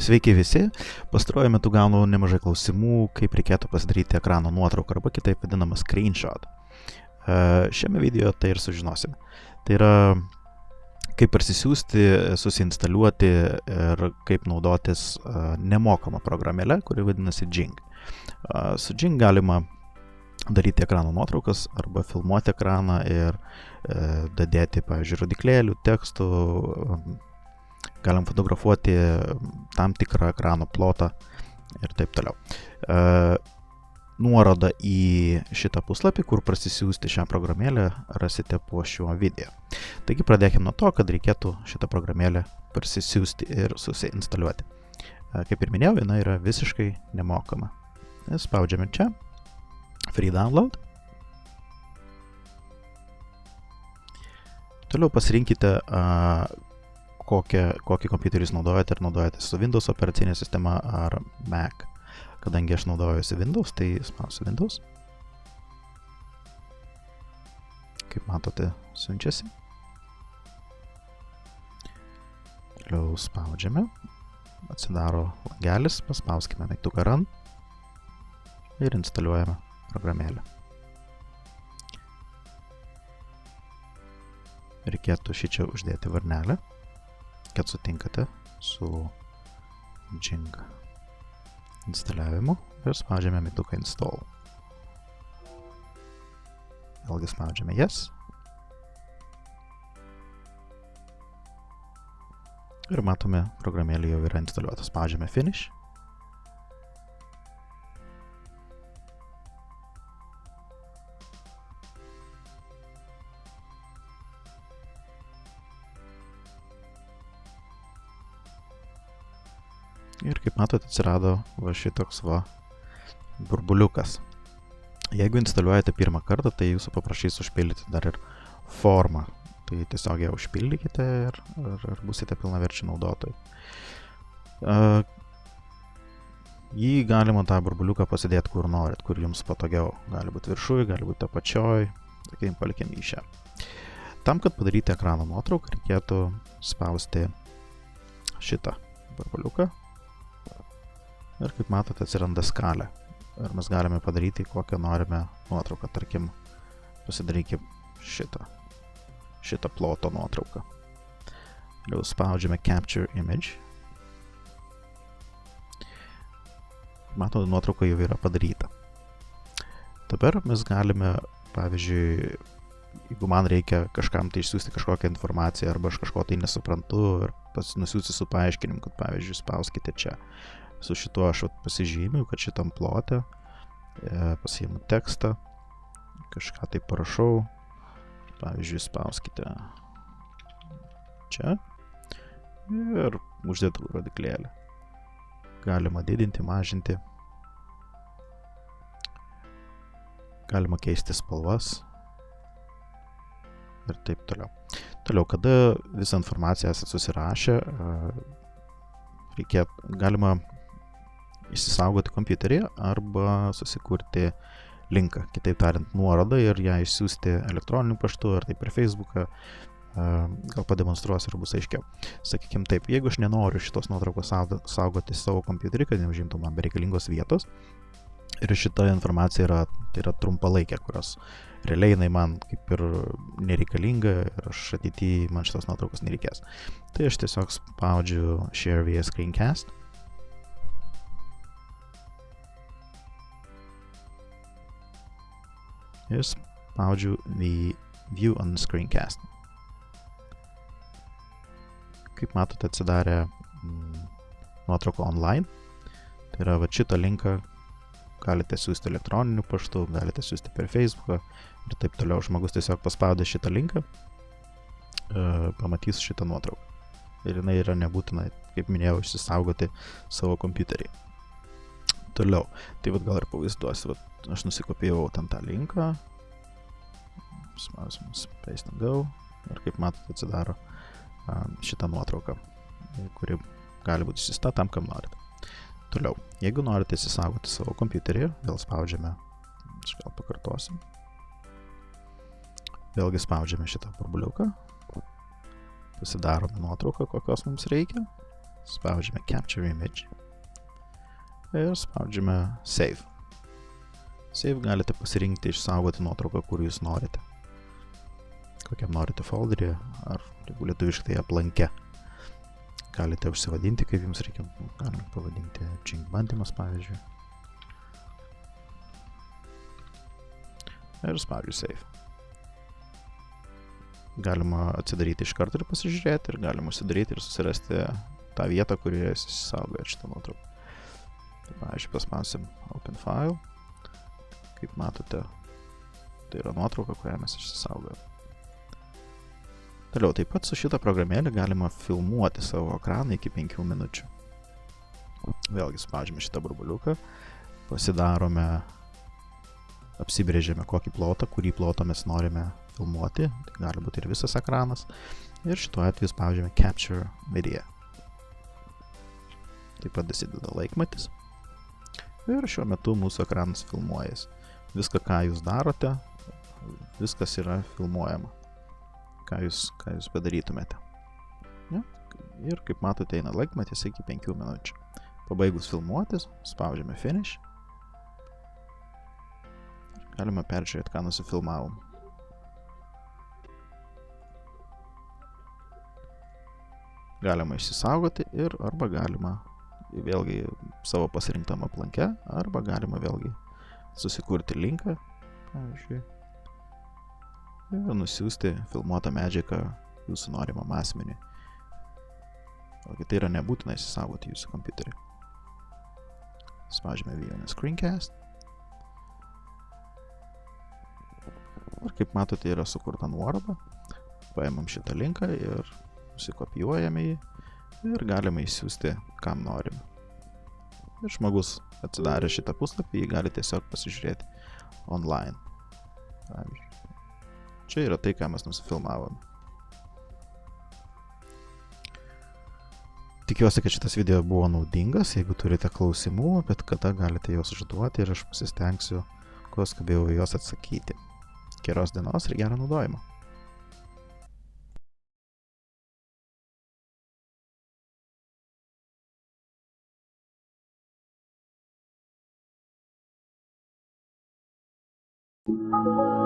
Sveiki visi, pastaruoju metu gaunu nemažai klausimų, kaip reikėtų pasidaryti ekrano nuotrauką arba kitaip vadinamą screenshot. Šiame video tai ir sužinosime. Tai yra, kaip parsisiųsti, susiinstaliuoti ir kaip naudotis nemokamą programėlę, kuri vadinasi Jing. Su Jing galima daryti ekrano nuotraukas arba filmuoti ekraną ir dadėti, pavyzdžiui, rodiklėlių, tekstų, galim fotografuoti tam tikrą ekrano plotą ir taip toliau. Nuorodą į šitą puslapį, kur prasisiųsti šią programėlę, rasite po šiuo video. Taigi pradėkime nuo to, kad reikėtų šitą programėlę prasisiųsti ir susiinstaliuoti. Kaip ir minėjau, jinai yra visiškai nemokama. Spaudžiame čia. Free download. Toliau pasirinkite, kokį kompiuterį jūs naudojate, ar naudojate su Windows operacinė sistema ar Mac. Kadangi aš naudojuosi Windows, tai spausiu Windows. Kaip matote, siunčiasi. Toliau spaudžiame. Atsidaro langelis, paspauskime mygtuką Run ir instaliuojame programėlę. Reikėtų šičia uždėti varnelę, kad sutinkate su Jing instaliavimu ir spaudžiame mygtuką Install. Vėlgi spaudžiame Yes. Ir matome, programėlė jau yra instaliuota. Spaudžiame Finish. Ir kaip matote, atsirado va šitoks va burbuliukas. Jeigu instaliuojate pirmą kartą, tai jūsų paprašys užpildyti dar ir formą. Tai tiesiog ją užpildykite ir būsite pilnaverčiai naudotojai. Jį galima tą burbuliuką pasidėti kur norit, kur jums patogiau. Gali būti viršui, gali būti apačioj. Takim palikime į šią. Tam, kad padaryti ekrano nuotrauką, reikėtų spausti šitą burbuliuką. Ir kaip matote, atsiranda skalė. Ir mes galime padaryti, kokią norime nuotrauką. Tarkim, pasidarykime šitą ploto nuotrauką. Jau spaudžiame Capture Image. Matote, nuotrauka jau yra padaryta. Dabar mes galime, pavyzdžiui, jeigu man reikia kažkam tai išsiųsti kažkokią informaciją arba aš kažko tai nesuprantu ir nusiųsti su paaiškinimu, kad, pavyzdžiui, spauskite čia. Su šituo aš pasižymiu, kad šitam plote pasiimu tekstą, kažką tai parašau, pavyzdžiui, spauskite čia ir uždėtų rodiklėlį. Galima didinti, mažinti, galima keisti spalvas ir taip toliau. Toliau, kada visą informaciją esate susirašę, galima išsisaugoti kompiuterį arba susikurti linką, kitaip tariant, nuorodą ir ją išsiųsti elektroniniu paštu ar taip per Facebooką. Gal pademonstruosiu ir bus aiškiau. Sakykime taip, jeigu aš nenoriu šitos nuotraukos saugoti savo kompiuterį, kad neužimtų man bereikalingos vietos, ir šita informacija yra trumpalaikė, kurios realiai jinai man kaip ir nereikalinga ir aš ateityje man šitos nuotraukos nereikės. Tai aš tiesiog spaudžiu Share via Screencast. Ir spaudžiu View on Screencast. Kaip matote, atsidarė nuotrauka online. Tai yra va šitą linką galite siųsti elektroniniu paštu, galite siųsti per Facebooką ir taip toliau. Žmogus tiesiog paspaudė šitą linką, pamatys šitą nuotrauką. Ir jinai yra nebūtina, kaip minėjau, išsisaugoti savo kompiuterį. Toliau, tai vat gal ir pavaizduosiu, aš nusikopijavau ten tą linką, spausim Paste and Go ir kaip matote atsidaro šitą nuotrauką, kuri gali būti išsiųsta tam, kam norite. Toliau, jeigu norite įsisaugoti savo kompiuterį, vėl spaudžiame, aš vėl pakartosiu, vėlgi spaudžiame šitą burbuliuką, pasidarome nuotrauką, kokios mums reikia Spaudžiame Capture Image. Ir spaudžiame Save. Save galite pasirinkti išsaugoti nuotrauką, kur jūs norite. Kokiam norite folderį, ar jeigu lietuviškai aplanke. Galite užsivadinti, kaip jums reikia. Galime pavadinti Chink bandymas, pavyzdžiui. Ir spaudžiu Save. Galima atsidaryti iš karto ir pasižiūrėti, ir galima užsidaryti ir susirasti tą vietą, kurioje jūs įsisaugojate šitą nuotrauką. Tai, pavyzdžiui, paspausim Open File. Kaip matote, tai yra nuotrauka, kurią mes išsisaugojame. Toliau, taip pat su šitą programėlį galima filmuoti savo ekraną iki 5 minučių. Vėlgi spaudžiame šitą burbuliuką, pasidarome, apsibrėžiame kokį plotą, kurį plotą mes norime filmuoti, tai gali būti ir visas ekranas, ir šituo atveju spaudžiame Capture Video. Taip pat dasideda laikmatis, ir šiuo metu mūsų ekranas filmuojas. Viską, ką jūs darote, viskas yra filmuojama, ką jūs padarytumėte. Ja? Ir kaip matote, eina laikmatis iki 5 minučių. Pabaigus filmuotis, spaudžiame Finish. Galima peržiūrėti, ką nusifilmavom. Galima išsisaugoti ir arba galima vėlgi savo pasirinktam aplanke, arba galima vėlgi susikurti linką, pavyzdžiui, ir nusiųsti filmuotą medžiagą jūsų norimam asmeniui. Tai yra nebūtina įsisaugoti jūsų kompiuterį. Spaudžiame View in Screencast. Ir kaip matote, yra sukurta nuoroda. Paimam šitą linką ir nusikopijuojame jį ir galime įsiųsti, kam norim. Ir žmogus atsidarė šitą puslapį, jį gali tiesiog pasižiūrėti online. Pavyzdžiui. Čia yra tai, ką mes nusifilmavome. Tikiuosi, kad šitas video buvo naudingas. Jeigu turite klausimų, bet kada galite juos užduoti ir aš pasistengsiu kuo skubiau juos atsakyti. Geros dienos ir gero naudojimo. Thank you.